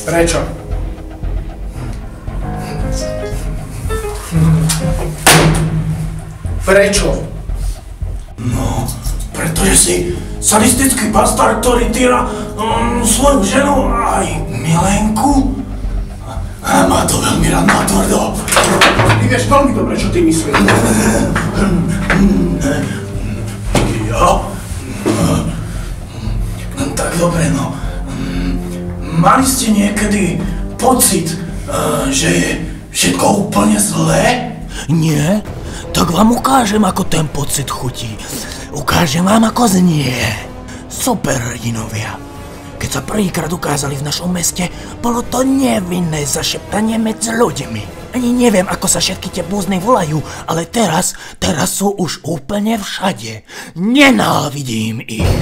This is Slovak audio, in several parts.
Prečo? Prečo? No, pretože si sadistický bastard, ktorý týra svoju ženu aj milenku. A má to veľmi rád na tvrdo. Ty vieš veľmi dobre, čo ty myslíš. Ja? Tak dobre, no. Mali ste niekedy pocit, že je všetko úplne zlé? Nie? Tak vám ukážem, ako ten pocit chutí. Ukážem vám, ako znie. Super hrdinovia. Keď sa prvýkrát ukázali v našom meste, bolo to nevinné zašeptanie medzi ľuďmi. Ani neviem, ako sa všetky tie búzny volajú, ale teraz sú už úplne všade. Nenávidím ich.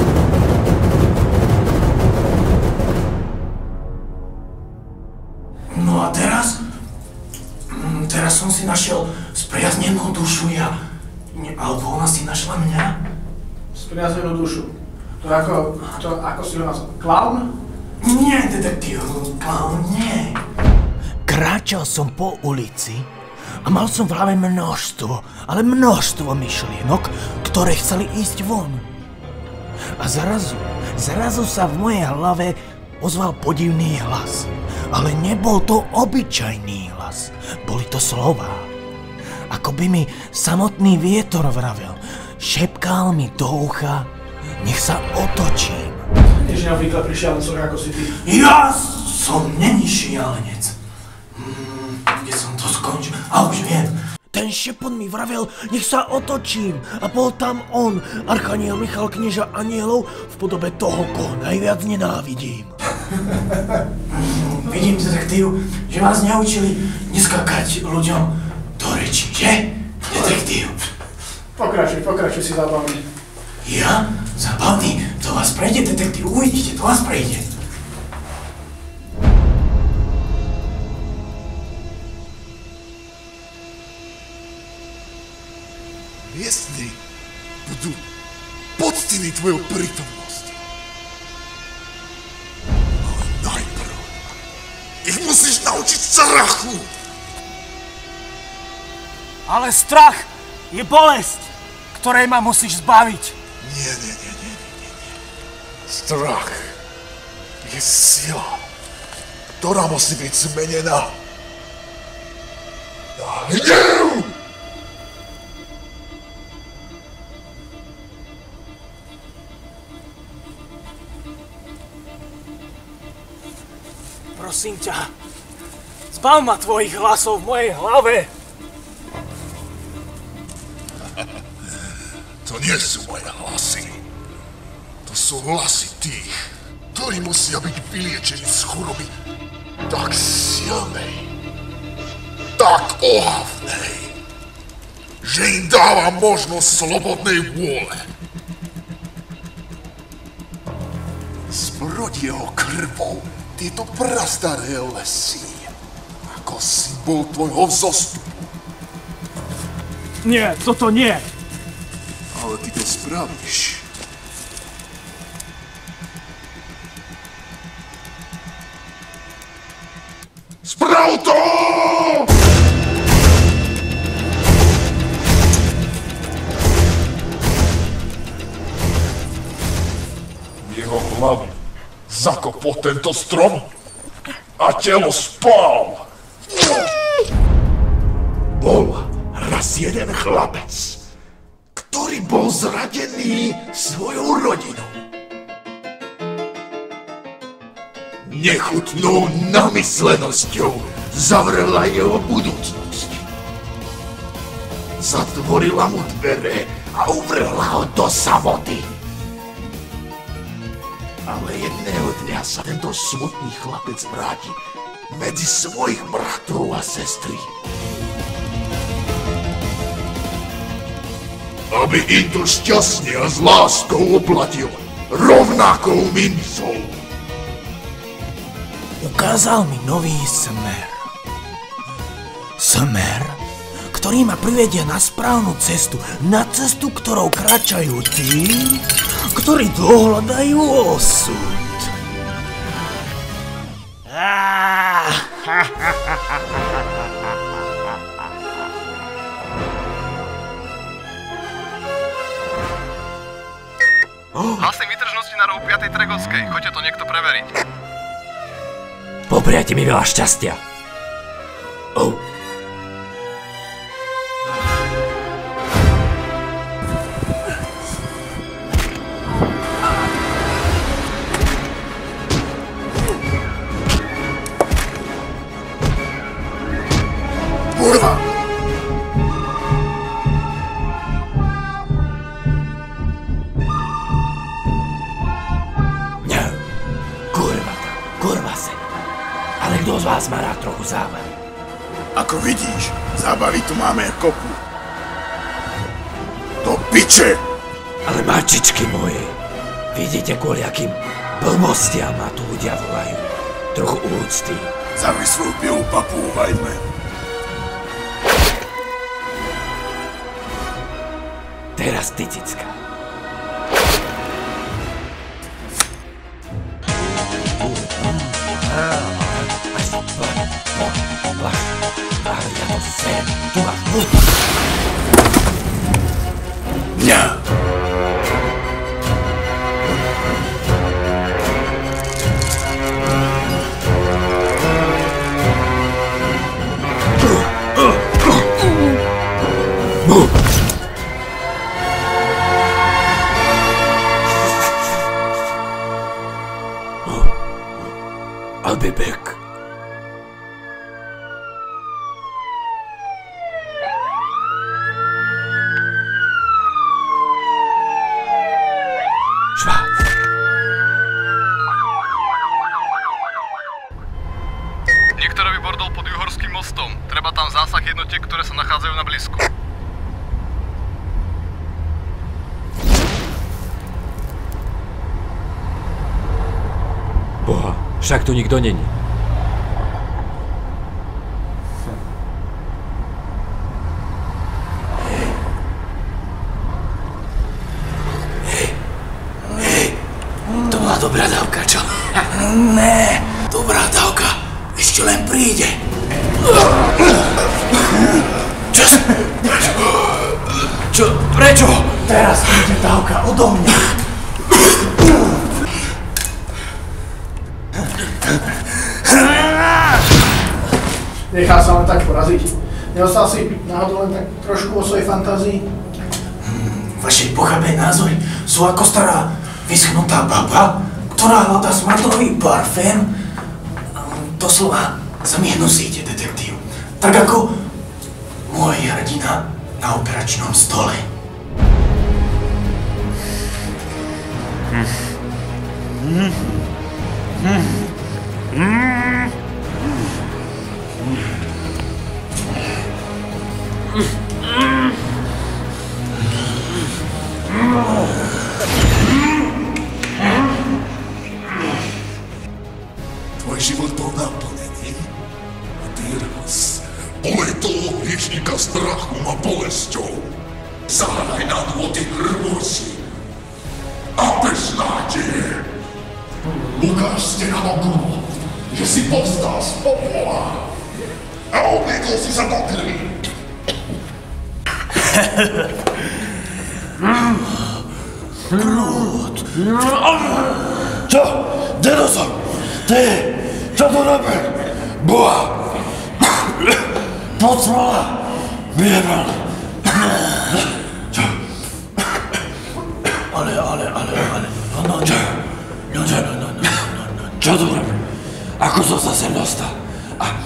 No a teraz? Teraz som si našiel spriaznenú dušu ja. Alebo ona si našla mňa? Spriaznenú dušu. To ako si ho nazval? Klaun? Nie, detektív, klaun, nie. Kráčal som po ulici a mal som v hlave množstvo, ale množstvo myšlienok, ktoré chceli ísť von. A zrazu sa v mojej hlave ozval podivný hlas. Ale nebol to obyčajný hlas, boli to slová. Ako by mi samotný vietor vravel, šepkal mi do ucha, nech sa otočím. Tiež neobvykle pri šialencoch ako si ty. Ja som není šialenec. Kde som to skončil? A už viem. Ten šepot mi vravel, nech sa otočím. A bol tam on, archaniel Michal, knieža anielov, v podobe toho, koho najviac nenávidím. Vidím, detektív, že vás neučili neskakať ľuďom do reči, že? Detektív. Pokračuj si zábavný. Ja? Zábavný? To vás prejde, detektív, uvidíte, to vás prejde. Miestni budú poctení tvojou prítomnosťou. Ale najprv ich musíš naučiť strachu. Ale strach je bolesť, ktorej ma musíš zbaviť. Nie. Strach je sila, ktorá musí byť zmenená na hnev. Prosím ťa, zbav ma tvojich hlasov v mojej hlave. To nie sú moje hlasy. To sú hlasy tých, ktorí musia byť vyliečení z choroby tak silnej, tak ohavnej, že im dáva možnosť slobodnej vôle. Smrod jeho krvou tieto prastaré lesy, ako symbol tvojho vzostupu. Nie, toto nie. Ale ty to spravíš. Sprav to! Jeho hlavu zakopol tento strom a telo spál. Bol raz jeden chlapec, ktorý bol zradený svojou rodinou. Nechutnou namyslenosťou zavrela jeho budúcnosť. Zatvorila mu dvere a uvrhla ho do samoty. Ale jedného dňa sa tento smutný chlapec vráti medzi svojich bratrov a sestry. Aby im to šťastne a s láskou oplatil rovnakou mincou. Ukázal mi nový smer. Smer, ktorý ma privedie na správnu cestu. Na cestu, ktorou kráčajú tí, ktorí dohľadajú osud. Hlasím výtržnosti na rohu 5. Tregovskej. Choďte to niekto preveriť. Popriajte mi veľa šťastia. Kurva! Kurva se. Ale kto z vás má rád trochu zábavy? Ako vidíš, zábavy tu máme kopu. Do piče! Ale mačičky moje, vidíte, kvôli akým blbostiam ma tu ľudia volajú. Trochu úcty. Zavri svoju bielú papu, Whiteman. Teraz ty, cicka. I'll be back. Niektorový bordel pod Juhorským mostom. Treba tam zásah jednotiek, ktoré sa nachádzajú na blízku. Boha, však tu nikto není. To bola dobrá dávka, čo? Ne, dobrá dávka ešte len príde. Čo? Prečo? Teraz príde dávka odo mňa. Nechá sa len tak poraziť. Neostal si náhodou len tak trošku vo svojej fantázii? Vaše pochabé názory sú ako stará vyschnutá baba, ktorá hľadá smradlový parfém. Doslova za mi hnusíte, detektív. Tak ako môj hrdina na operačnom stole. Tvoj život bol naplnený. Teraz poletol hriešnika strachom a bolesťou. Zahraj na dôty hrôzy a beznádeje. Ukážte nám okolo, že si povstal z popola a obliekol si sa do krvi. Krút! Čo? Dedo som! Ty! Čo tu robíš? Boha! Podsmola! Vyjebal! Čo? Ale... No. Čo tu robíš? Ako som sa sem dostal? A...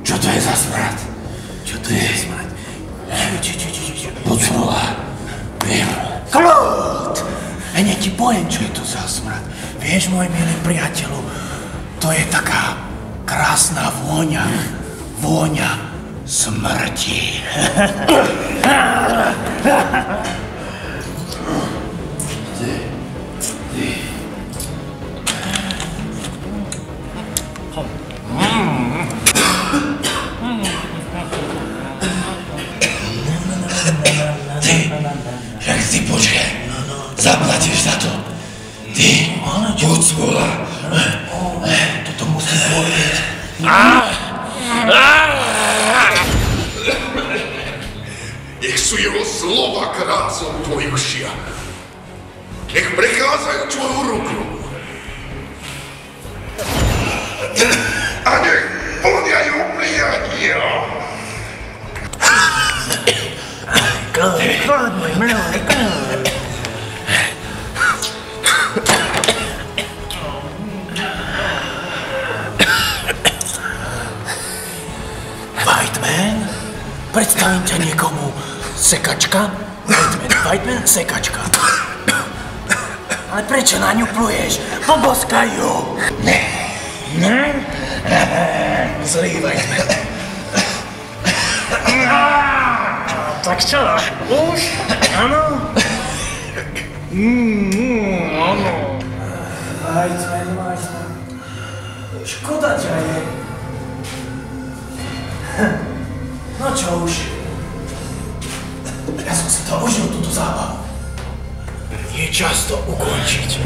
Čo to je za smrad? Čo to je za smrad? Poď smola. Viem. Kľud! Hneď ti poviem, čo je to za smrad. Vieš, môj milý priateľu, to je taká krásna vôňa. Vôňa smrti. Však si počkaj, zaplatíš za to. Ty, poď smola. Toto musí bolieť. Nech sú jeho slova krásou tvojich šia. Nech prechádzajú tvoju ruku. A nech voňajú priania. Kľud, môj milý, kľud. Whiteman? Predstavím ťa niekomu. Sekačka? Whiteman, sekačka. Ale prečo na ňu pluješ? Poboskaj ju! Zlý Whiteman. Tak čo? Už? Áno? Áno. Whiteman. Škoda ťa je. No čo už? Ja som si to užil, túto zábavu. Je čas to ukončiť.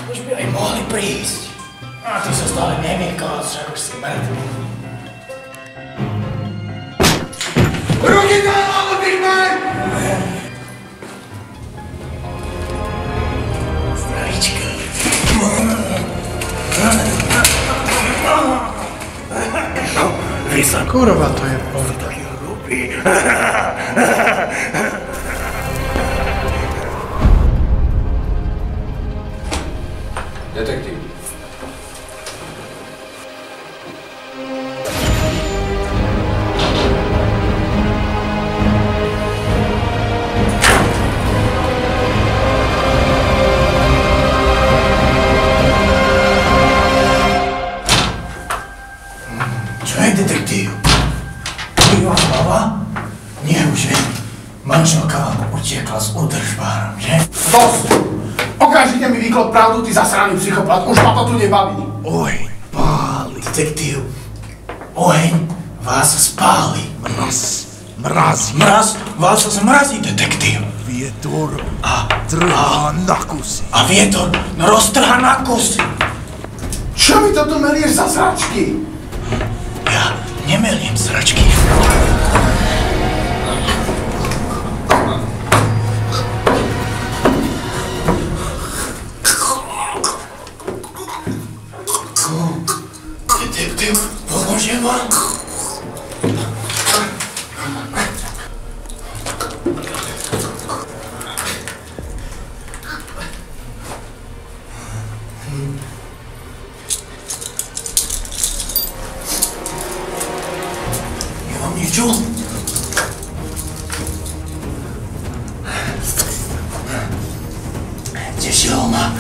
Už by aj mohli prísť. A ty sa stále nemýkal, však už si mŕtvý. Ruky na hlavu, big man! Zdravíčka. Vy sa kurva, to je porta. Detektív. Čo je detektív? Býva hlava? Nie už je. Manželka vám utiekla s údržbárom, že? Dosť! Okamžite mi vyklop pravdu, ty zasraný psychopat. Už ma to tu nebaví. Oheň páli. Detektív. Oheň vás spáli. Mrazí. Mraz vás zmrazí, detektív. Vietor trhá na kusy. A vietor roztrhá na kusy. Čo mi to tu melieš za sračky? Ja nemeliem sračky. Detektív, pomôžem vám? Nemám ničo? Tešilo ma.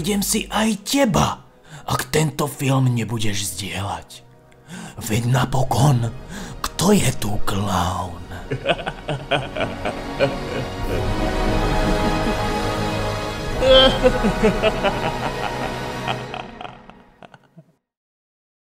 zavediem si aj teba, ak tento film nebudeš zdieľať. Veď napokon, kto je tu klaun?